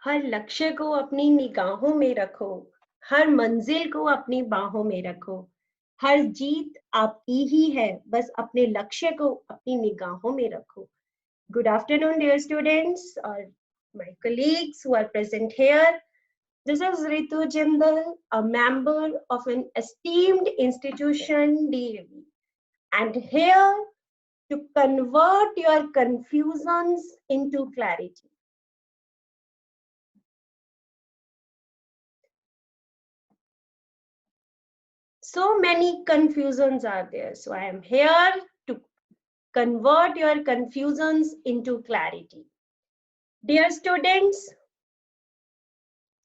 हर लक्ष्य को अपनी निगाहों में रखो, हर मंजिल को अपनी बाहों में रखो। हर जीत आपकी ही है, बस अपने लक्ष्य को अपनी निगाहों में रखो। Good afternoon, dear students, or my colleagues who are present here. This is Ritu Jindal, a member of an esteemed institution, DAV, and here to convert your confusions into clarity. So many confusions are there. So I am here to convert your confusions into clarity. Dear students,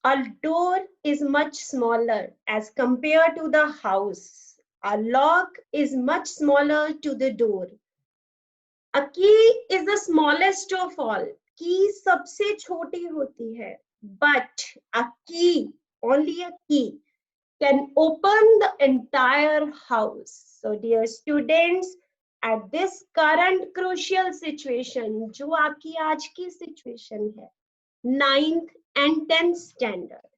a door is much smaller as compared to the house. A lock is much smaller to the door. A key is the smallest of all. Key सबसे छोटी होती है. But a key, only a key, can open the entire house. So dear students, at this current crucial situation, जो आपकी आज की situation है, 9th and 10th standard,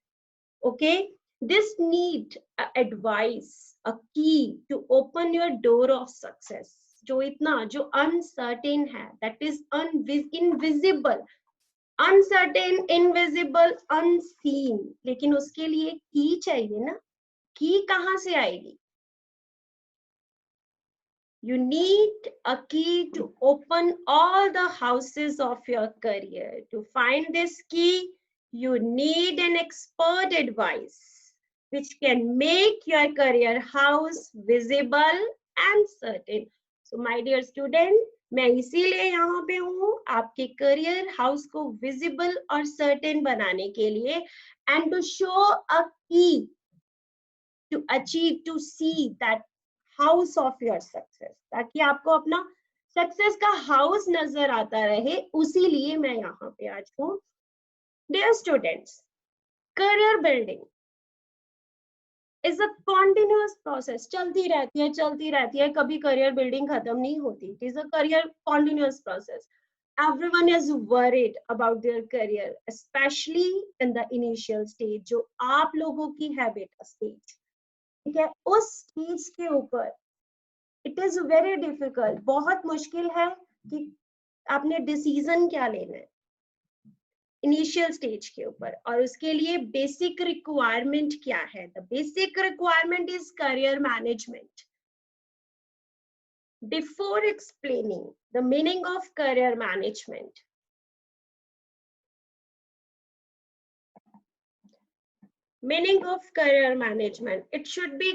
okay, this need advice, a key to open your door of success. जो uncertain है, that is invisible, uncertain, invisible, unseen, लेकिन उसके लिए की चाहिए ना. की कहाँ से आएगी? You need a key to open all the houses of your career. To find this key, you need an expert advice which can make your career house visible and certain. So my dear student, मैं इसीलिए यहाँ पे हूँ आपके career house को visible और certain बनाने के लिए and to show a key to achieve, to see that house of your success, ताकि आपको अपना सक्सेस का हाउस नजर आता रहे, उसी लिए मैं यहाँ पे आज हूँ. Dear students, career building is a continuous process. चलती रहती है, कभी career building खत्म नहीं होती. It is a career continuous process. Everyone is worried about their career, especially in the initial stage, जो आप लोगों की habit stage. ठीक है, उस स्टेज के ऊपर इट इज वेरी डिफिकल्ट, बहुत मुश्किल है कि आपने डिसीजन क्या लेना है इनिशियल स्टेज के ऊपर, और उसके लिए बेसिक रिक्वायरमेंट क्या है. The basic requirement is career management. Before explaining the meaning of career management, meaning of career management, it should be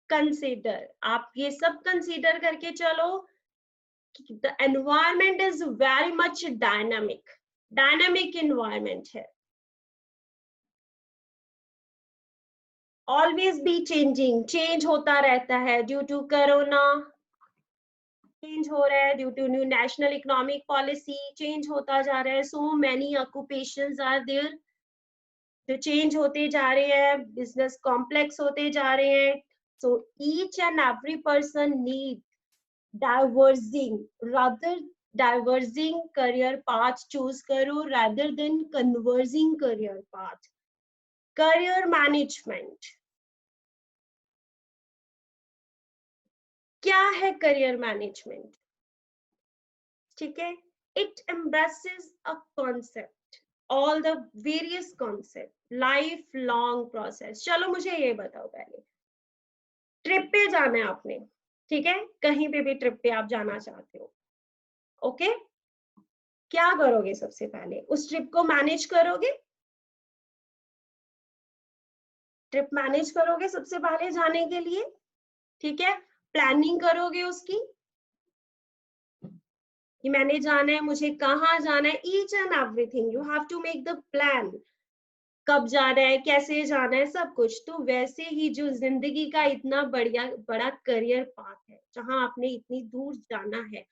consider. आप ये सब कंसीडर करके चलो. The environment is very much dynamic environment है, always be changing, change होता रहता है. due to corona change हो रहा है, due to new national economic policy change होता जा रहा है. so many occupations are there जो change होते जा रहे हैं, business complex होते जा रहे हैं. so each and every person need diverging career path choose करो rather than converging career path. Career management क्या है? career management, ठीक है, it embraces a concept, all the various concept, lifelong process. चलो मुझे ये बताओ, पहले ट्रिप पे जाना है आपने, ठीक है, कहीं पे भी ट्रिप पे आप जाना चाहते हो, ओके, क्या करोगे? सबसे पहले उस ट्रिप को मैनेज करोगे, ट्रिप मैनेज करोगे सबसे पहले जाने के लिए, ठीक है, प्लानिंग करोगे उसकी कि मैंने जाना है, मुझे कहाँ जाना है, each and everything you have to make the plan. कब जाना है, कैसे जाना है, सब कुछ. तो वैसे ही जो जिंदगी का इतना बड़ा करियर पाथ है जहां आपने इतनी दूर जाना है,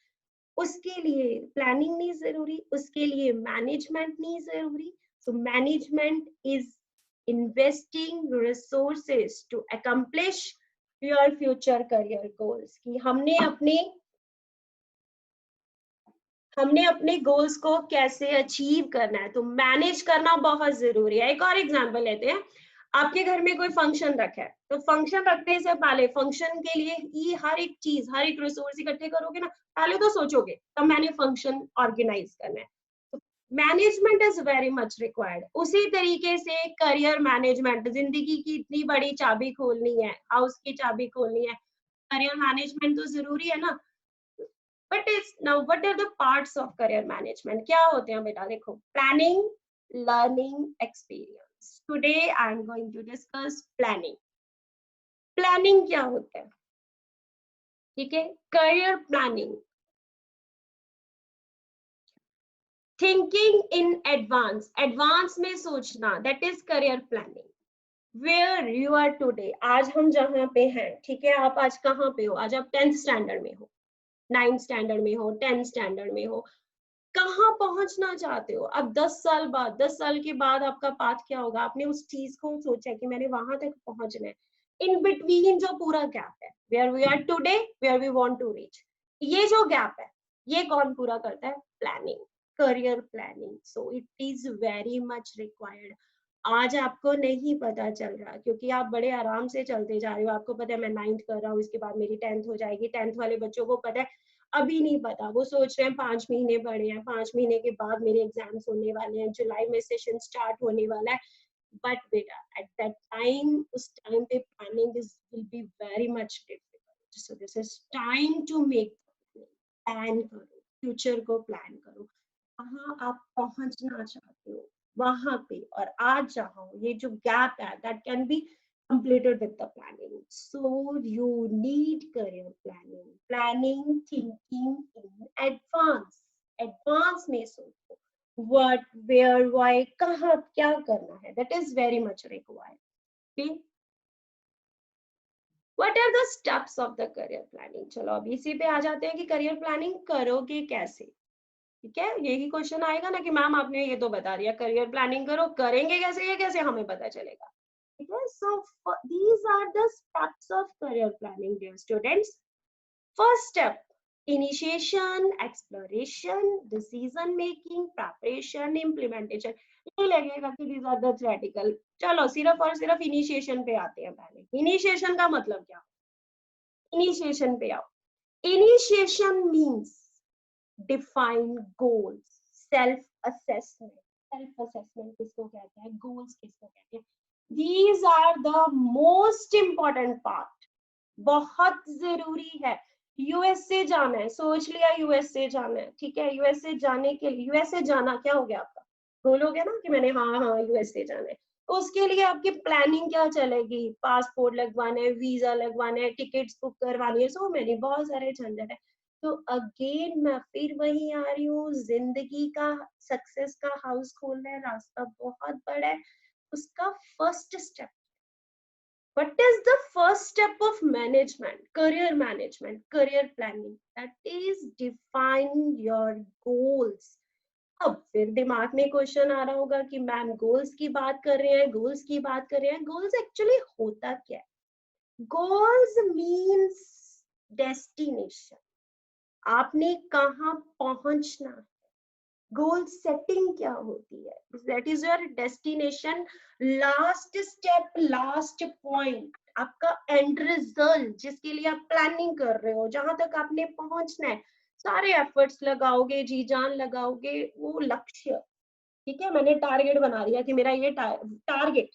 उसके लिए प्लानिंग नहीं जरूरी, उसके लिए मैनेजमेंट नहीं जरूरी. So management is investing resources to accomplish your future career goals. कि हमने अपने हमने अपने गोल्स को कैसे अचीव करना है, तो मैनेज करना बहुत जरूरी है। एक और एग्जांपल लेते हैं, आपके घर में कोई फंक्शन रखा है, तो फंक्शन रखने से पहले फंक्शन के लिए ये हर एक चीज, हर एक रिसोर्स इकट्ठे करोगे ना, पहले तो सोचोगे तब मैंने फंक्शन ऑर्गेनाइज करना है। Management is very much required. उसी तरीके से करियर मैनेजमेंट, जिंदगी की इतनी बड़ी चाबी खोलनी है, हाउस की चाबी खोलनी है, करियर मैनेजमेंट तो जरूरी है ना। But is now what are the parts of career management, क्या होते हैं बेटा? देखो, planning, learning, experience. Today I am going to discuss planning. Planning क्या होता है? ठीक है, career planning, thinking in advance, advance में सोचना, that is career planning. Where you are today, आज हम जहाँ पे हैं, ठीक है, आप आज कहाँ पे हो? आज आप 10th स्टैंडर्ड में हो, 9th स्टैंडर्ड में हो, 10th स्टैंडर्ड में हो, कहाँ पहुंचना चाहते हो? अब 10 साल बाद, 10 साल के बाद आपका पाथ क्या होगा? आपने उस चीज को सोचा कि मैंने वहां तक पहुंचना है। इन बिटवीन जो पूरा गैप है, where we are today, where we want to reach, ये जो गैप है, ये कौन पूरा करता है? Planning, career planning. So it is very much required. आज आपको नहीं पता चल रहा क्योंकि आप बड़े आराम से चलते जा रहे हो, आपको पता है मैं 9th कर रहा हूँ, इसके बाद मेरी 10th हो जाएगी। 10th वाले बच्चों को पता है, अभी नहीं पता, वो सोच रहे हैं 5 महीने पड़े हैं, 5 महीने के बाद मेरे एग्जाम्स होने वाले हैं, जुलाई में सेशन स्टार्ट होने वाला है। बट बेटा, एट दैट टाइम, उस टाइम पे planning is will be very much difficult. So this is time to make plan करो, फ्यूचर को प्लान करो, कहाँ आप पहुंचना चाहते हो वहां पे, और आज जहाँ हो, ये जो गैप है, that can be completed with the planning. So you need career planning, planning, thinking in advance, advance में सोचो, what, where, why, कहाँ क्या करना है, that is very much required. Okay, what are the steps of the career planning? चलो अब इसी पे आ जाते हैं कि career planning करोगे कैसे। ठीक है, यही क्वेश्चन आएगा ना कि मैम आपने ये तो बता दिया करियर प्लानिंग करो, करेंगे कैसे, ये कैसे हमें पता चलेगा? ठीक है, so these are the steps of career planning, dear students. First step, initiation, exploration, decision making, preparation, implementation. ये लगेगा कि these are the theoretical। चलो सिर्फ और सिर्फ इनिशिएशन पे आते हैं। पहले इनिशिएशन का मतलब क्या? इनिशिएशन पे आओ। Initiation means define goals, self assessment. Self assessment किसको कहते हैं? गोल्स किसको कहते हैं? These are the most important part, बहुत जरूरी है। यूएसए जाना है, सोच लिया यूएसए जाना है, ठीक है, यूएसए जाने के लिए, यूएसए जाना क्या हो गया आपका? गोल हो गया ना कि मैंने हाँ हाँ यूएसए जाना है। तो उसके लिए आपकी प्लानिंग क्या चलेगी? पासपोर्ट लगवाना है, वीजा लगवाना है, टिकट्स बुक करवानी है, सो मैंने बहुत सारे झंझट है। तो अगेन मैं फिर वही आ रही हूँ, जिंदगी का, सक्सेस का हाउस खोलना है, रास्ता बहुत बड़ा है। उसका first step, what is the first step of management, career management, career planning? That is define your goals. अब फिर दिमाग में क्वेश्चन आ रहा होगा कि मैम गोल्स की बात कर रहे हैं, गोल्स की बात कर रहे हैं, गोल्स एक्चुअली होता क्या है? गोल्स मीन्स डेस्टिनेशन, आपने कहाँ पहुंचना है। गोल सेटिंग क्या होती है? That is your destination, last step, last point, आपका एंड रिजल्ट, जिसके लिए आप प्लानिंग कर रहे हो, जहां तक आपने पहुंचना है, सारे एफर्ट्स लगाओगे, जी जान लगाओगे, वो लक्ष्य। ठीक है, मैंने टारगेट बना दिया कि मेरा ये टारगेट,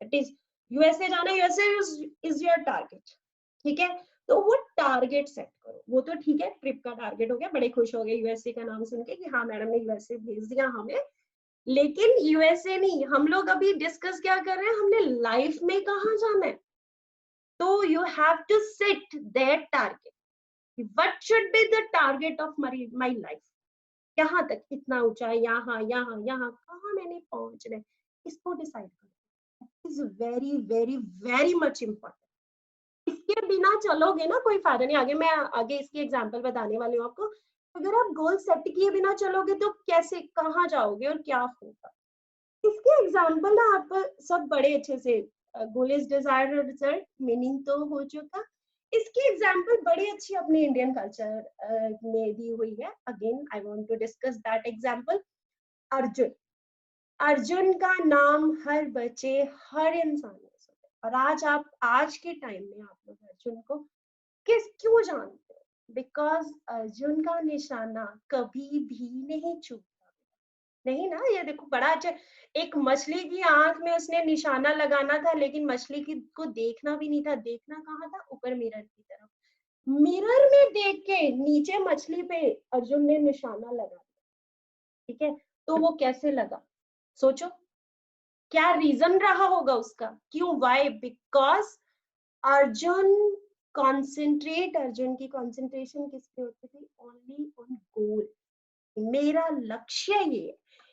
दैट इज यूएसए जाना, यूएसए इज योर टारगेट। ठीक है, तो वो टारगेट सेट करो। वो तो ठीक है, ट्रिप का टारगेट हो गया, बड़े खुश हो गए यूएसए का नाम सुन के कि हाँ मैडम ने यूएसए भेज दिया हमें। लेकिन यूएसए नहीं, हम लोग अभी डिस्कस क्या कर रहे हैं, हमने लाइफ में कहाँ जाना है। तो you have to set that target, what should be the target of my life, यहाँ तक, इतना ऊंचा, यहाँ यहाँ यहाँ, कहाँ मैंने पहुंचना है, इसको डिसाइड करो। Is very very very much important. इसके बिना चलोगे ना, कोई फायदा नहीं। आगे मैं आगे इसकी एग्जांपल बताने वाली हूँ आपको। अगर आप गोल सेट किए बिना चलोगे तो कैसे, कहाँ जाओगे और क्या होगा? इसके एग्जांपल ना आप सब बड़े अच्छे से, goal is desired result, meaning तो हो चुका। इसकी एग्जाम्पल बड़ी अच्छी अपने इंडियन कल्चर में दी हुई है. Again I want to discuss that example. Arjun. Arjun का नाम हर बच्चे, हर इंसान ने सुना. और आज के टाइम में आप लोग अर्जुन को क्यों जानते हो? बिकॉज अर्जुन का निशाना कभी भी नहीं चूकता. नहीं ना, ये देखो बड़ा अच्छा. एक मछली की आंख में उसने निशाना लगाना था, लेकिन मछली को देखना भी नहीं था. देखना कहाँ था? ऊपर मिरर की तरफ. मिरर में देख के नीचे मछली पे अर्जुन ने निशाना लगा दिया. ठीक है, तो वो कैसे लगा? सोचो, क्या रीजन रहा होगा उसका? क्यों? वाई? बिकॉज अर्जुन अर्जुन की कंसंट्रेशन किस पे होती थी? Only on goal. मेरा लक्ष्य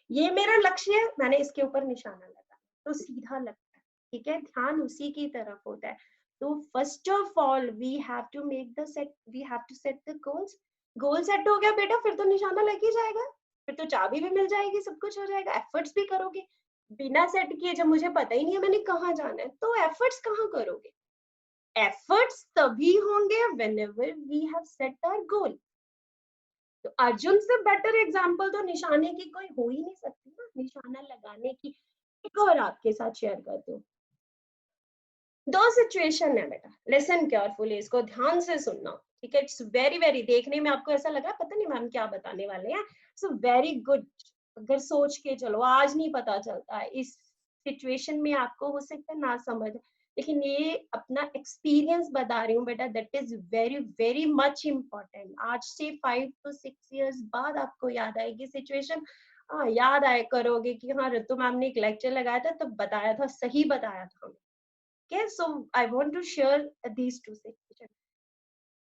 ये मेरा लक्ष्य है, मैंने इसके ऊपर निशाना लगा तो सीधा लगता है. ठीक है, ध्यान उसी की तरफ होता है. तो first of all we have to set the goals. Goal set हो गया बेटा, फिर तो निशाना लग ही जाएगा, फिर तो चाबी भी मिल जाएगी, सब कुछ हो जाएगा. एफर्ट्स भी करोगे. बिना सेट किए जब मुझे पता ही नहीं है मैंने कहाँ जाना है, तो एफर्ट्स कहाँ करोगे? एफर्ट्स तभी होंगे whenever we have set our goal. तो अर्जुन से बेटर एग्जाम्पल तो निशाने की कोई हो ही नहीं सकती ना, निशाना लगाने की. एक और आपके साथ शेयर करती हूँ. दो सिचुएशन है बेटा, लिसन केयरफुली, इसको ध्यान से सुनना. ठीक है, इट्स वेरी वेरी, देखने में आपको ऐसा लग रहा है पता नहीं मैम क्या बताने वाले हैं. So very good. अगर सोच के चलो, आज नहीं पता चलता है, इस सिचुएशन में आपको हो सकता है ना समझ, लेकिन ये अपना एक्सपीरियंस बता रही हूँ बेटा. That is very very much important. आज से 5 to 6 years बाद आपको याद आएगी सिचुएशन. हाँ, याद आए करोगे कि हाँ ऋतु मैम ने एक लेक्चर लगाया था तब बताया था, सही बताया था. Okay, so I want to share these two situations.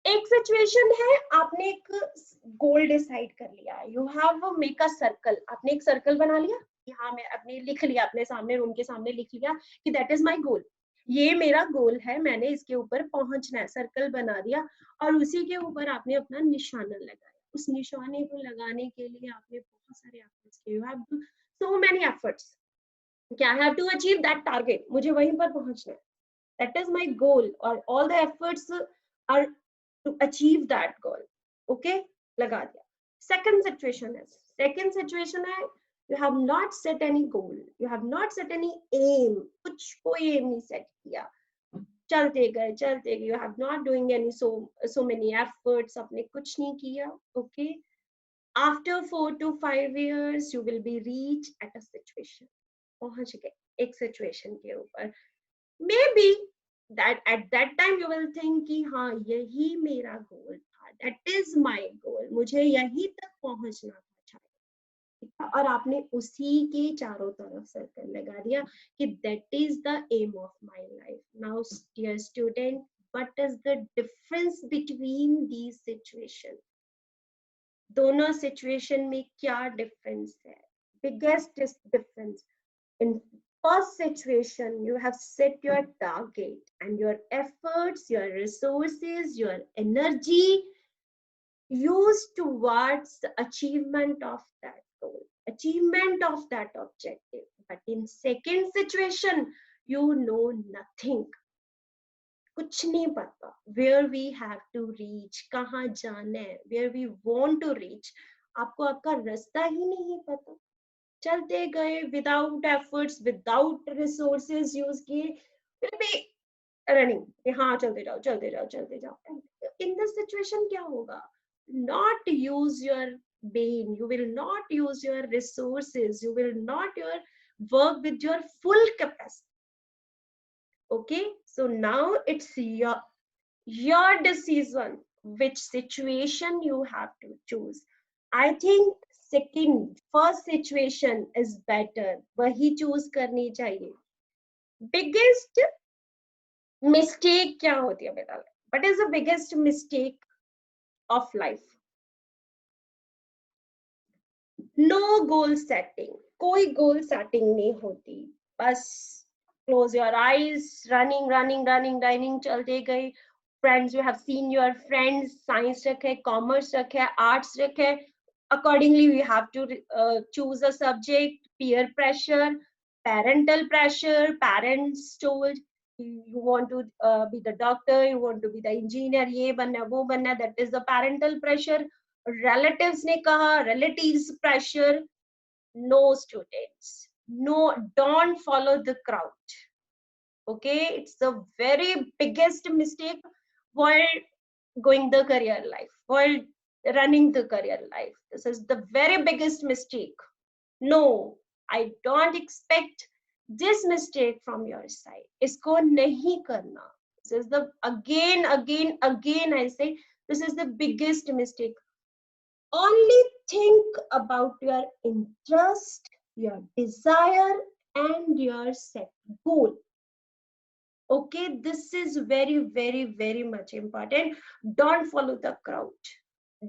एक सिचुएशन है, आपने एक गोल डिसाइड कर लिया. You have make a circle. आपने एक सर्कल बना लिया कि हाँ, मैं अपने लिख लिया, अपने सामने रूम के सामने लिख लिया कि दैट इज माय गोल. ये मेरा गोल है, मैंने इसके ऊपर पहुंचना है. सर्कल बना दिया और उसी के ऊपर आपने अपना निशाना लगाया. उस निशाने को लगाने के लिए आपने बहुत सारे एफर्ट्स किए. You have to so many efforts. क्या I have to achieve that target. मुझे वहीं पर पहुंचना है. That is my goal, or all the efforts are to achieve that goal. Okay, लगा दिया. Second situation है, you have not set any goal, you have not set any aim. कुछ कोई aim नहीं set किया, चलते गए. You have not doing any so many efforts, आपने कुछ नहीं किया. Okay, after 4 to 5 years you will be reach at a situation. पहुंच गए एक सिचुएशन के ऊपर. Maybe that at that time you will think कि हाँ यही मेरा गोल था, that is my goal, मुझे यही तक पहुंचना था. और आपने उसी के चारों तरफ सर्कल लगा दिया कि that is the aim of my life. Now dear student, what is the difference between these situations? दोनों सिचुएशन में क्या डिफरेंस है? Biggest difference. In first situation, you have set your target and your efforts, your resources, your energy used towards the achievement of that goal, achievement of that objective. But in second situation, you know nothing. कुछ नहीं पता. Where we have to reach, कहाँ जाना है, where we want to reach, आपको आपका रास्ता ही नहीं पता. चलते गए without efforts, without resources use किए, फिर भी रनिंग. हाँ, चलते जाओ. इन दिस सिचुएशन क्या होगा? Not use your brain, you will not use your resources, you will not your work with your full capacity. Okay, so now it's your decision which situation you have to choose. I think first situation is better, वही choose करनी चाहिए. Biggest mistake क्या होती है बेटा? What is the biggest mistake of life? No goal setting. कोई goal setting नहीं होती. बस close your eyes, running, चलते गए. Friends, you have seen your friends, science रखे, commerce रखे, arts रखे. Accordingly, we have to choose a subject. Peer pressure, parental pressure, parents told. You want to be the doctor, you want to be the engineer, ye banna wo banna, that is the parental pressure. Relatives ne kaha, relatives pressure. No, students, no, don't follow the crowd. Okay, it's the very biggest mistake while going the career life, while running the career life. This is the very biggest mistake. No, I don't expect this mistake from your side. Isko nahi karna. This is the again I say, this is the biggest mistake. Only think about your interest, your desire, and your set goal. Okay, this is very much important. Don't follow the crowd.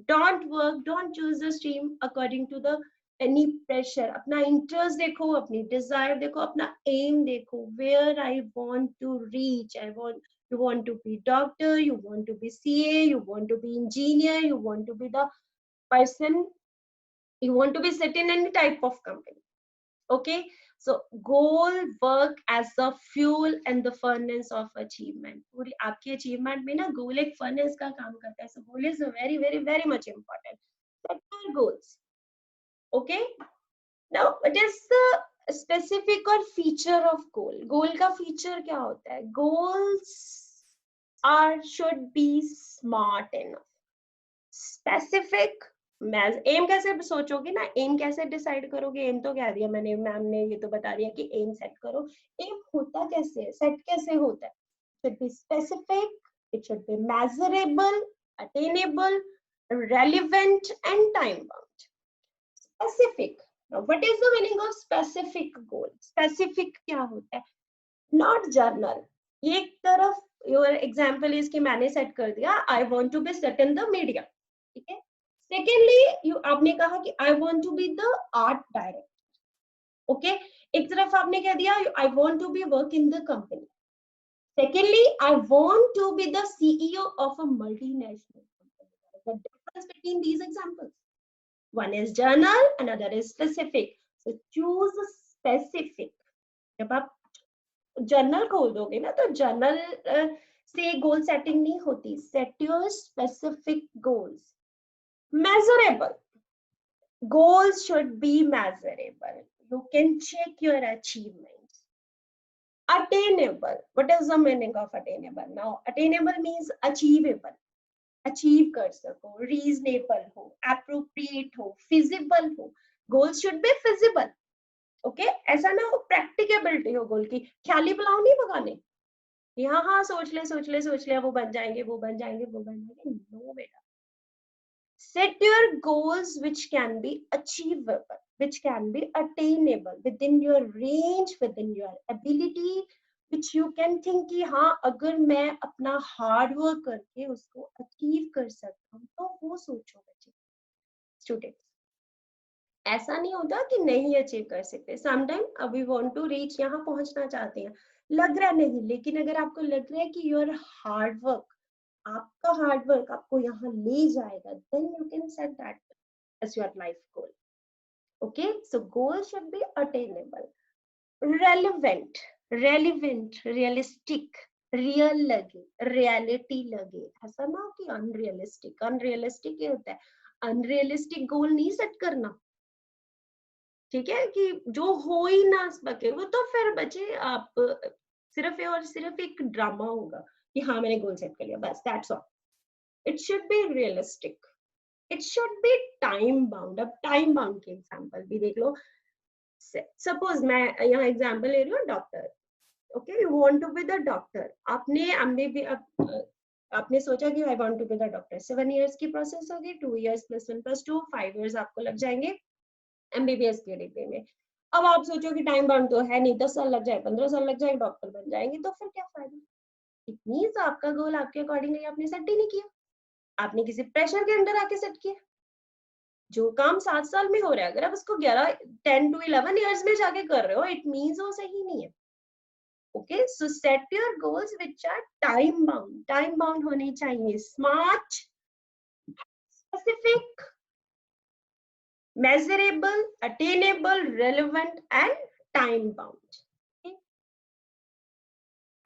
Don't choose the stream according to the any pressure. Apna interest dekho, apni desire dekho, apna aim dekho. Where I want to reach. You want to be doctor, you want to be CA, you want to be engineer, you want to be the person, you want to be set in any type of company. Okay, so goal work as the fuel and the furnace of achievement. पूरी आपकी achievement में ना goal एक furnace का काम करता है. So goal is very much important. Set your goals. Okay, now what is the specific or feature of goal? Goal का feature क्या होता है? Goals should be smart enough, specific. M कैसे सोचोगे ना, एम कैसे डिसाइड करोगे? एम तो कह दिया मैंने, मैम ने ये तो बता दिया कि एम सेट करो. एम होता कैसे है, सेट कैसे होता है? Should be specific, it should be measurable, attainable, relevant and time bound. Specific. Now what is the meaning of specific goal? Specific क्या होता है? Not journal. एक तरफ your example is कि मैंने सेट कर दिया, I want to be set in the media. ठीक है. Secondly, आपने कहा कि I want to be the art director. Okay, एक तरफ आपने कह दिया I want to be work in the company. Secondly, I want to be the CEO of a multinational company. The difference between these examples. One is general, another is specific. So choose a specific. जब आप journal खोल दोगे ना, तो journal से goal setting नहीं होती. Set your specific goals. Measurable. Goals should be measurable. You can check your achievements. Attainable. What is the meaning of attainable? Now, attainable means achievable. Achieve कर सको, reasonable हो, appropriate हो, feasible हो. Goals should be feasible. Okay? ऐसा ना हो practicability हो गोल की. ख्याली पुलाव नहीं पकाने. हाँ सोच ले वो बन जाएंगे. No बेटा. Set your goals which can be achievable, which can be attainable within your range, within your ability, which you can think कि हाँ अगर मैं अपना hard work करके उसको achieve कर सकता हूँ, तो वो सोचो बच्चे. Students, ऐसा नहीं होता कि नहीं अचीव कर सकते. Sometimes we want to reach, यहाँ पहुंचना चाहते हैं, लग रहा नहीं, लेकिन अगर आपको लग रहा है कि your hard work, आपका हार्ड वर्क आपको यहाँ ले जाएगा, then you can set that as your life goal. Okay, so goal should be attainable, relevant, realistic, real लगे, reality लगे. ऐसा ना हो कि unrealistic. Unrealistic क्या होता है? Unrealistic goal नहीं सेट करना. ठीक है, कि जो हो ही ना सके, वो तो फिर बचे आप सिर्फ और सिर्फ एक ड्रामा होगा कि हाँ मैंने गोल सेट कर लिया, बस that's all. It should be realistic. It should be time bound. अब time bound के example भी देख लो. Suppose मैं यहाँ example ले रही हूँ doctor. Okay, you want to be the doctor. आपने सोचा कि I want to be the doctor. 7 years की process होगी, 2 years plus 1 plus 2, 5 years आपको लग जाएंगे MBBS के डिग्री में. अब आप सोचो कि टाइम बाउंड तो है नहीं, 10 साल लग जाए, 15 साल लग जाए, डॉक्टर बन जाएंगे, तो फिर क्या फायदा? इट मींस आपका गोल आपके अकॉर्डिंगली आपने सेट ही नहीं किया. आपने किसी प्रेशर के अंडर आके सेट किया. जो काम 7 साल में हो रहा है, अगर आप उसको 10 to 11 years में जाके कर रहे हो, इट मींस वो सही नहीं है. Okay, so set your goals which are time bound. Time bound होने चाहिए, smart, specific, measurable, attainable, relevant and time bound. Okay?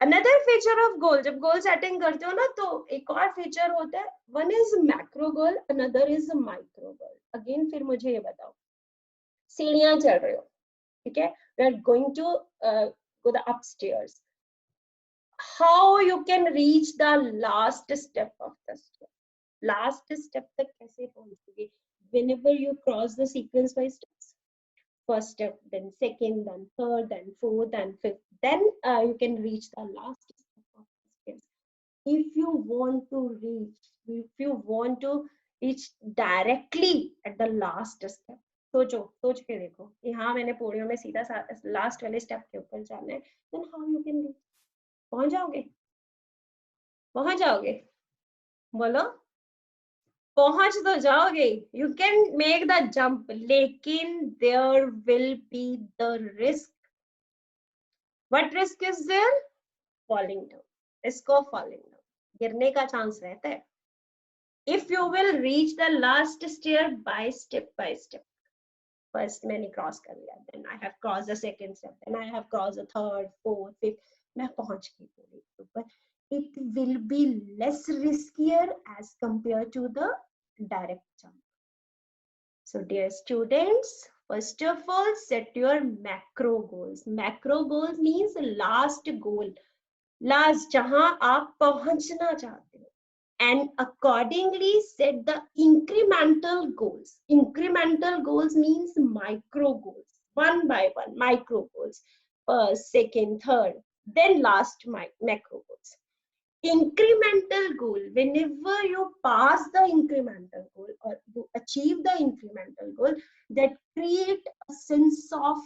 Another feature of goal, जब गोल सेटिंग करते हो ना तो एक और फीचर होता है, one is macro goal, another is micro goal. Again फिर मुझे ये बताओ, सीढ़ियां चढ़ रहे हो, ठीक है, we are going to go the upstairs, how you can reach the last step of the step. Last step तक कैसे पहुंचोगे? Whenever you cross the sequence by steps, first step, then second, then third, then fourth, then fifth, then you can reach the last step of the steps. If you want to reach, if you want to reach directly at the last step, सोचो, सोच के देखो, यहाँ मैंने podium में सीधा last वाले step के ऊपर जाना है, then how you can reach? पहुंच जाओगे? पहुंच जाओगे? बोलो, पहुंच तो जाओगे, you can make the jump, लेकिन there will be the risk. What risk is there? Falling down. Risk of falling down, गिरने का चांस रहता है. If you will reach the last stair by step, first मैंने cross कर लिया, then I have cross the second step, then I have cross the third, fourth, fifth, मैं पहुंच गई पूरी ऊपर. It will be less riskier as compared to the direct jump. So dear students, first of all, set your macro goals. Macro goals means last goal, last जहां आप पहुंचना चाहते हो, and accordingly set the incremental goals. Incremental goals means micro goals, one by one, micro goals, first, second, third, then last macro goals. Incremental goal, whenever you pass the incremental goal or you achieve the incremental goal, that create a sense of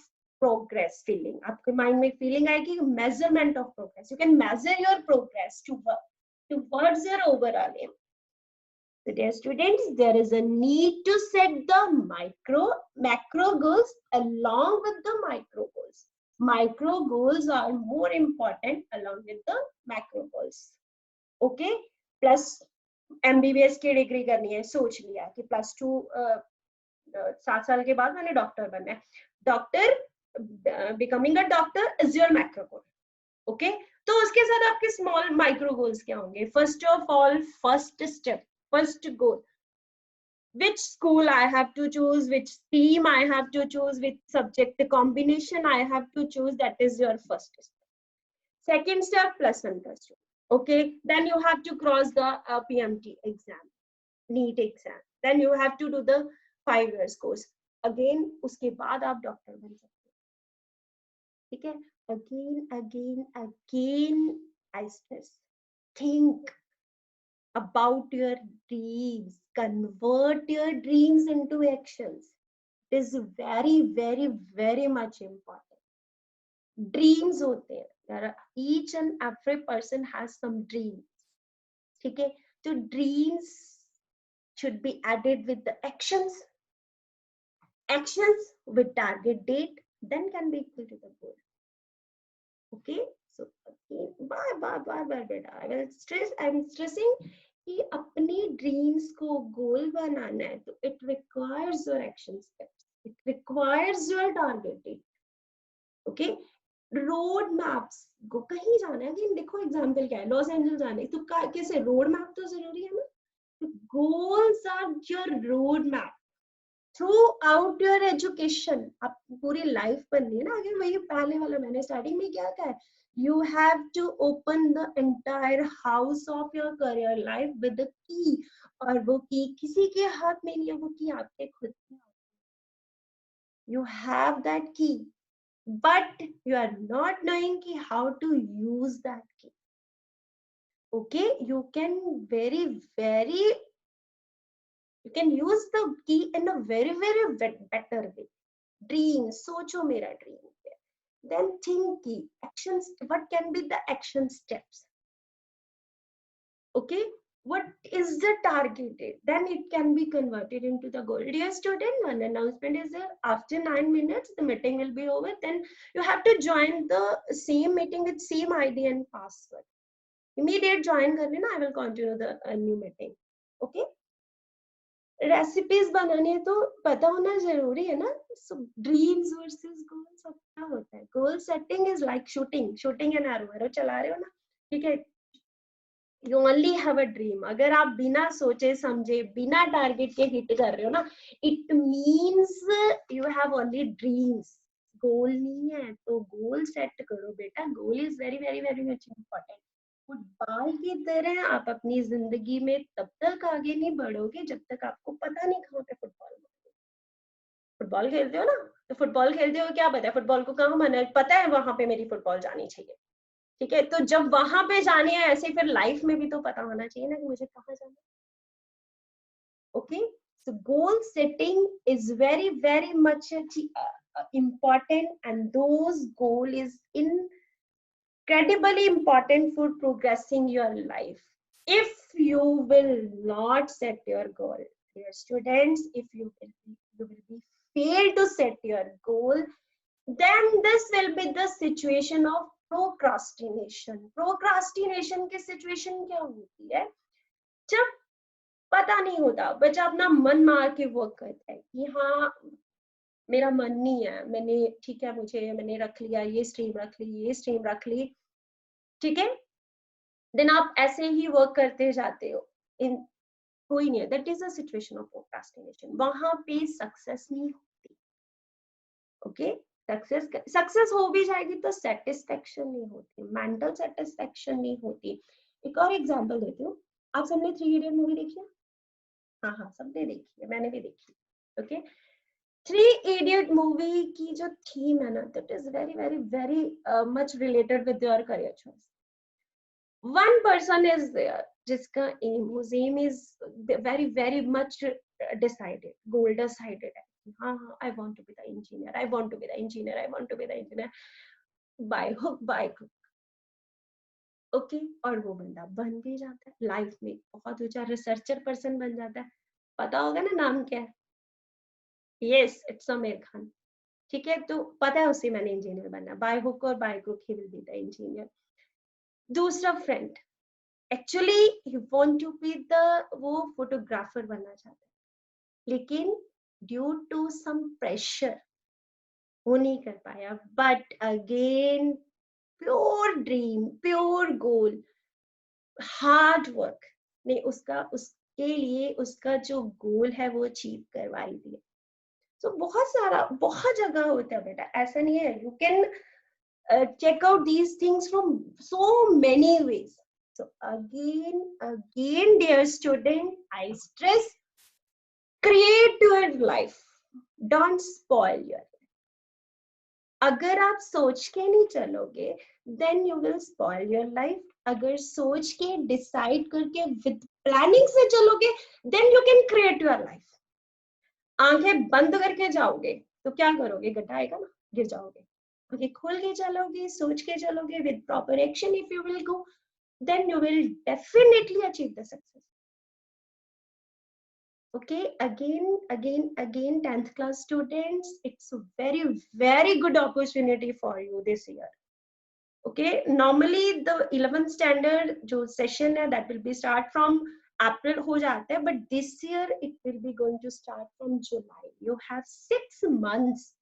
progress feeling. आपके mind में feeling आएगी, measurement of progress. You can measure your progress towards your overall aim. So dear students, there is a need to set the macro goals along with the micro goals. Micro goals are more important along with the macro goals. Okay, plus MBBS की degree करनी है, सोच लिया कि plus 2 7 साल के बाद मैंने डॉक्टर बनना है. Doctor, becoming a doctor is your macro goal. Okay, तो उसके साथ आपके स्मॉल माइक्रो गोल्स क्या होंगे? First of all, first step, first goal, which school I have to choose, which team I have to choose, which subject combination I have to choose, that is your first step. Second step, plus 1 plus 2. Okay, then you have to cross the PMT exam, NEET exam. Then you have to do the 5 years course. Again, उसके बाद आप doctor बन सकते हो. ठीक है? Again, I stress. Think about your dreams. Convert your dreams into actions. It is very much important. Dreams होते हैं. Each and every person has some dreams. ठीक है? So dreams should be added with the actions with target date, then can be equal to the goal. Okay, so again, बार बेटा, I'm stressing कि अपनी dreams को goal बनाना है, तो it requires your action steps, it requires your target date. Okay, road maps को कहीं जाना है, कि देखो एग्जांपल क्या है, लॉस एंजल्स जाना है, तो कैसे रोड मैप तो जरूरी है ना. Goals are your road map throughout your education. आप पूरी लाइफ बननी है ना. अगर वही पहले वाला मैंने स्टार्टिंग में क्या कहा है, you have to open the entire house of your career life with the key. और वो की किसी के हाथ में नहीं है, वो की आपके खुद में. यू हैव दैट की, but you are not knowing how to use that key. Okay, you can you can use the key in a very better way. Dream, socho mera dream है. Then think key, actions, what can be the action steps? Okay, what is the target date? Then it can be converted into the goal. Dear student, one announcement is there. After 9 minutes, the meeting will be over. Then you have to join the same meeting with same ID and password. Immediate join karne na, I will continue the new meeting. Okay. Recipes बनानी है तो पता होना जरूरी है ना. सो dreams versus goals अब क्या होता है. Goal setting is like shooting an arrow चला रहे हो ना, ठीक है. You only have a dream. अगर आप बिना सोचे समझे बिना टारगेट के हिट कर रहे हो ना, it means you have only dreams. Goal नहीं है. तो गोल सेट करो बेटा. Goal is very very very much important. Football की तरह आप अपनी जिंदगी में तब तक आगे नहीं बढ़ोगे जब तक आपको पता नहीं कहाँ पे फुटबॉल. फुटबॉल खेलते हो ना, तो फुटबॉल खेलते हो क्या पता है फुटबॉल को कहाँ मारना है, पता है वहां पे मेरी फुटबॉल जानी चाहिए. ठीक है, तो जब वहां पे जानी है ऐसे फिर लाइफ में भी तो पता होना चाहिए ना कि मुझे कहाँ जाना है. Okay, so goal setting is very very much important, and those goal is incredibly important for progressing your life. If you will not set your goal, dear students, if you will be fail to set your goal, then this will be the situation of procrastination. Procrastination की situation क्या होती है, जब पता नहीं होता बच्चा अपना मन मार के वर्क करता है कि हाँ मेरा मन नहीं है, मैंने ठीक है मुझे मैंने रख लिया, ये स्ट्रीम रख ली, ये स्ट्रीम रख ली, ठीक है. देन आप ऐसे ही वर्क करते जाते हो. इन कोई नहीं है. That is a situation of procrastination. वहां पे सक्सेस नहीं होती. ओके, सक्सेस हो भी जाएगी तो सेटिस्फेक्शन नहीं होती, मेंटल सेटिस्फेक्शन नहीं होती. एक और एग्जांपल देती हूँ. आप सबने 3 इडियट मूवी देखी है? हाँ हाँ, सबने देखी है, मैंने भी देखी. ओके, 3 इडियट मूवी की जो थीम है ना, that is very very very much related with your career choice. One person is there जिसका aim is very very much decided, goal decided है. हाँ हाँ, I want to be the engineer, I want to be the engineer, I want to be the engineer, by hook by crook. Okay, और वो बंदा बन भी जाता है लाइफ में, बहुत ऊंचा रिसर्चर पर्सन बन जाता है. पता होगा ना नाम क्या है? Yes, it's Aamir Khan. ठीक है, तो पता है उसे मैंने इंजीनियर बनना, बाय हुक और by crook he will be the engineer. दूसरा friend actually he want to be the, वो फोटोग्राफर बनना चाहता है, लेकिन ड्यू टू सम प्रेशर वो नहीं कर पाया. But again pure dream, pure goal, hard work ने उसके लिए उसका जो गोल है वो अचीव करवा ही दिया. तो बहुत सारा बहुत जगह होता है बेटा, ऐसा नहीं है. You can check out these things from so many ways. So again dear student, I stress, create your life, don't spoil your life. अगर आप सोच के नहीं चलोगे then you will spoil your life. अगर सोच के डिसाइड करके विद प्लानिंग से चलोगे then you can create your life. आंखें बंद करके जाओगे तो क्या करोगे, गड्ढा आएगा ना, गिर जाओगे. आंखें खोल के चलोगे, सोच के चलोगे, with proper action if you will go, then you will definitely achieve the success. Okay, again 10th class students, it's a very very good opportunity for you this year. Okay, normally the 11th standard जो session है that will be start from April हो जाता है, but this year it will be going to start from July. You have 6 months.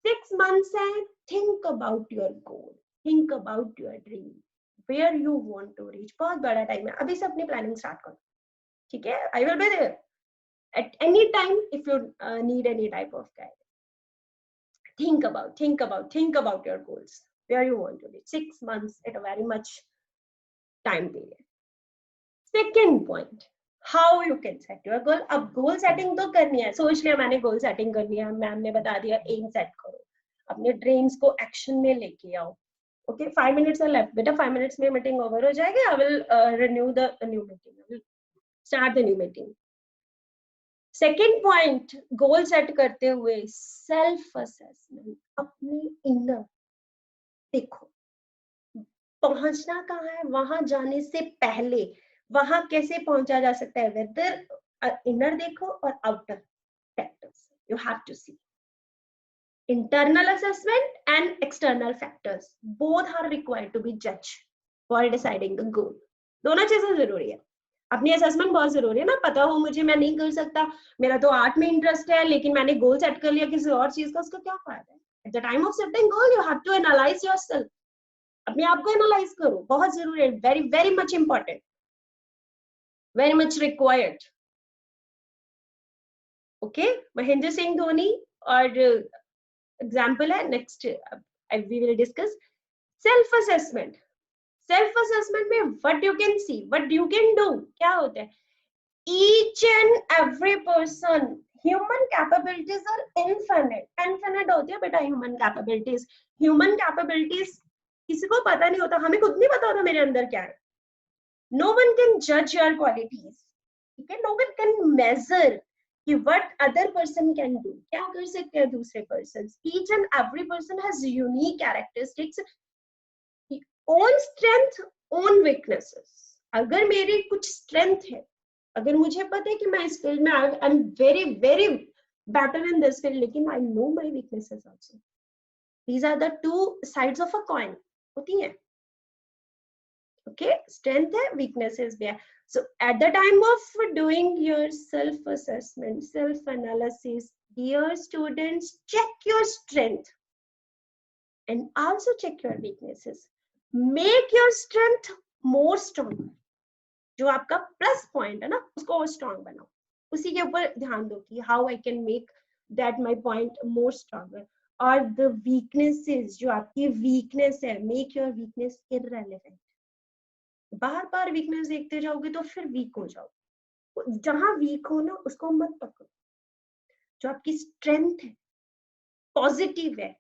6 months and think about your goal, think about your dream, where you want to reach. बहुत बड़ा time है, अभी से अपनी planning start करो. ठीक है, I will be there at any time if you need any type of guidance. Think about your goals, where you want to reach. 6 months at a very much time period. Second point, how you can set your goal. अब goal setting तो करनी है, सोच लिया मैंने goal setting करनी है, ma'am ने बता दिया aim set करो, अपने ड्रीम्स को एक्शन में लेके आओ. ओके, 5 minutes are left बेटा, 5 minutes में मीटिंग ओवर हो जाएगी. I will renew the new meeting, I will start the new meeting. Second point, goal set करते हुए सेल्फ असेसमेंट, अपनी इनर देखो पहुंचना कहाँ है, वहां जाने से पहले वहां कैसे पहुंचा जा सकता है. वेदर इनर देखो और outer factors, you have to see. Internal assessment and external factors both are required to be judged for deciding the goal. दोनों चीजें जरूरी है. अपनी असेसमेंट बहुत जरूरी है ना, पता हो मुझे मैं नहीं कर सकता, मेरा तो आर्ट में इंटरेस्ट है लेकिन मैंने गोल सेट कर लिया किसी और चीज का, उसका क्या फायदा है? At the time of setting goal you have to analyse yourself, अपने आप को एनालाइज करो, बहुत जरूरी है, very very much important, very much required. Okay, Mahendra Singh Dhoni और एग्जाम्पल है, next we will discuss self assessment. Self assessment में what you can see, what you can do, क्या होता है, each and every person, human capabilities are infinite होती है बेटा, human capabilities किसी को पता नहीं होता, हमें खुद नहीं पता होता मेरे अंदर क्या है। no one can judge your qualities, ठीक है, no one can measure कि what other person can do, क्या कर सकते हैं दूसरे persons। each and every person has unique characteristics, own strength, own weaknesses। अगर मेरी कुछ strength है, अगर मुझे पता है कि मैं इस फील्ड में I am very very better in this field, लेकिन I know my weaknesses also, these are the two sides of a coin होती हैं। ओके, स्ट्रेंथ है, वीकनेसेस भी है। So at the time of doing your self assessment, self analysis, dear students, check your strength and also check your weaknesses, make your strength more strong, जो आपका plus point है ना उसको और strong बनाओ, उसी के ऊपर ध्यान दो कि how I can make that my point more stronger. और द वीकनेसेस, जो आपकी वीकनेस है, make your weakness irrelevant. Bar bar weakness देखते जाओगे तो फिर वीक हो जाओ, जहां वीक हो ना उसको मत पकड़ो, जो आपकी स्ट्रेंथ है, पॉजिटिव है,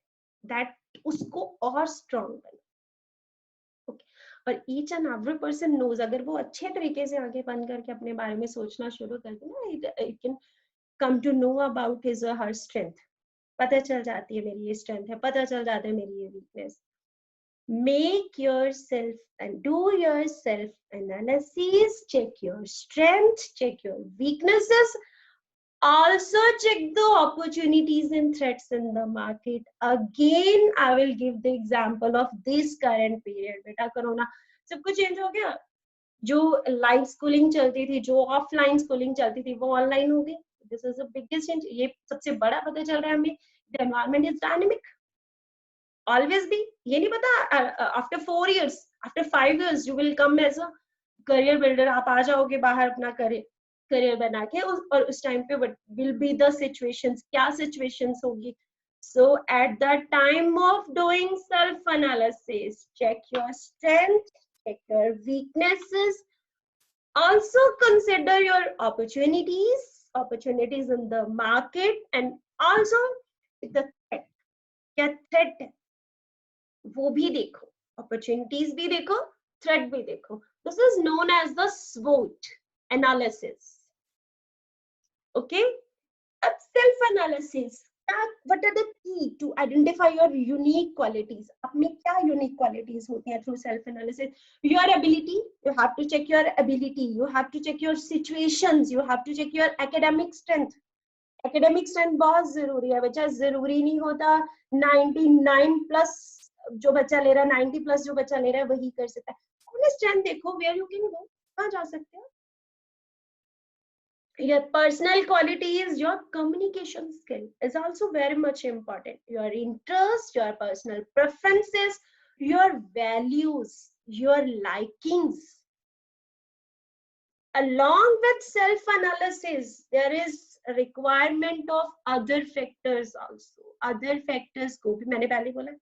दैट उसको और स्ट्रॉन्ग बनाओ। और each and every person knows, अगर वो अच्छे तरीके से आगे बन करके अपने बारे में सोचना शुरू कर दे ना, it can come to know about his or her strength, पता चल जाती है मेरी ये स्ट्रेंथ है, पता चल जाता है मेरी ये weakness. Make yourself and do your self analysis, check your strength, check your weaknesses, also check the opportunities and threats in the market. Again I will give the example of this current period, बेटा corona सब कुछ change हो गया, जो live schooling चलती थी, जो offline schooling चलती थी, वो ऑनलाइन हो गई। This is the biggest change, ये सबसे बड़ा पता चल रहा है हमें, the environment is dynamic, always भी, ये नहीं पता after 4 years, after 5 years you will come as a career builder, आप आ जाओगे बाहर अपना करियर बना के, और उस टाइम पे विल बी द सिचुएशंस, क्या सिचुएशंस होगी। So at the time of doing self analysis, check your strength, check your weaknesses, also consider your opportunities in the market, and also the threat, क्या threat है वो भी देखो, opportunities भी देखो, threat भी देखो। This is known as the SWOT analysis. Okay, अब self analysis, what are the key to identify your unique qualities, आप में क्या unique qualities होती हैं through self analysis? Your ability, you have to check your ability, you have to check your situations, you have to check your academic strength। Academic strength बहुत जरूरी है बच्चा, जरूरी नहीं होता 99+ जो बच्चा ले रहा है, 90+ जो बच्चा ले रहा है वही कर सकता है। अपने स्ट्रेंथ देखो, वेयर यू कैन गो, कहाँ जा सकते हो। Your personal qualities, your communication skill is also very much important, your interest, your personal preferences, your values, your likings. Along with self analysis, there is a requirement of other factors also, other factors को भी मैंने पहले बोला,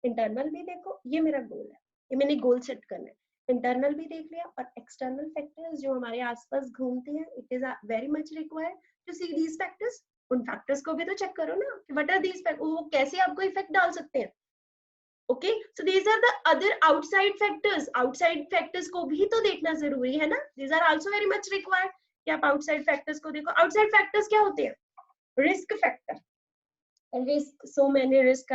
internal भी देखो, ये मेरा गोल है, ये मैंने गोल सेट करना है, इंटरनल भी देख लिया, और एक्सटर्नल फैक्टर्स जो हमारे आसपास घूमते हैं, it is very much required to see these factors. उन फैक्टर्स को भी तो चेक करो ना कि व्हाट आर दीज फैक्टर्स, वो कैसे आपको इफेक्ट डाल सकते हैं। Okay, so these are the other outside factors, outside factors को भी तो देखना जरूरी है ना, these are also very much required कि आप आउटसाइड फैक्टर्स को देखो। आउटसाइड फैक्टर्स क्या होते हैं? Risk factor, risk, so many risk